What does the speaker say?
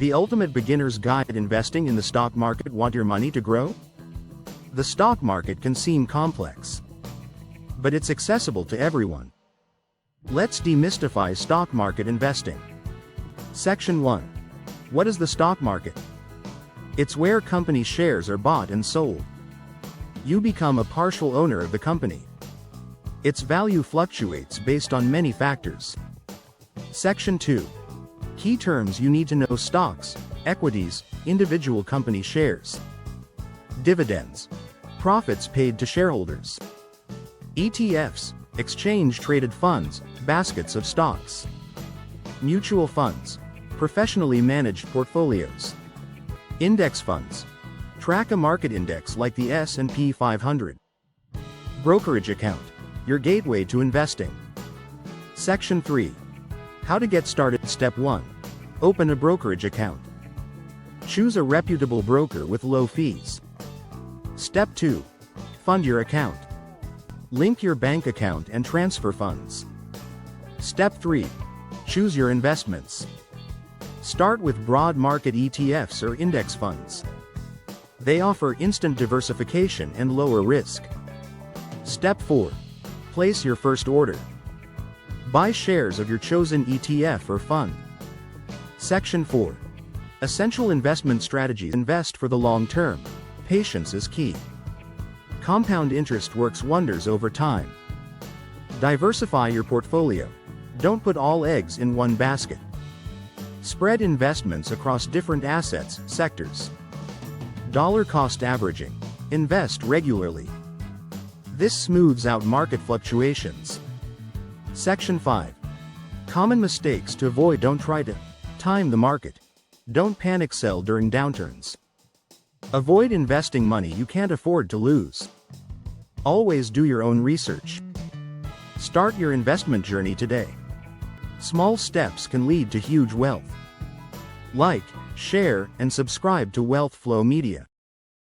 The ultimate beginner's guide. Investing in the stock market. Want your money to grow? The stock market can seem complex, but it's accessible to everyone. Let's demystify stock market investing. Section 1. What is the stock market? It's where company shares are bought and sold. You become a partial owner of the company. Its value fluctuates based on many factors. Section 2. Key terms you need to know: stocks, equities, individual company shares. Dividends, profits paid to shareholders. ETFs, exchange-traded funds, baskets of stocks. Mutual funds, professionally managed portfolios. Index funds, track a market index like the S&P 500. Brokerage account, your gateway to investing. Section 3. How to get started. Step 1. Open a brokerage account. Choose a reputable broker with low fees. Step 2. Fund your account. Link your bank account and transfer funds. Step 3. Choose your investments. Start with broad market ETFs or index funds. They offer instant diversification and lower risk. Step 4. Place your first order. Buy shares of your chosen ETF or fund. Section 4. Essential investment strategies. Invest for the long term. Patience is key. Compound interest works wonders over time. Diversify your portfolio. Don't put all eggs in one basket. Spread investments across different assets, sectors. Dollar cost averaging. Invest regularly. This smooths out market fluctuations. Section 5. Common mistakes to avoid. Don't try to time the market. Don't panic sell during downturns. Avoid investing money you can't afford to lose. Always do your own research. Start your investment journey today. Small steps can lead to huge wealth. Like, share, and subscribe to WealthFlow Media.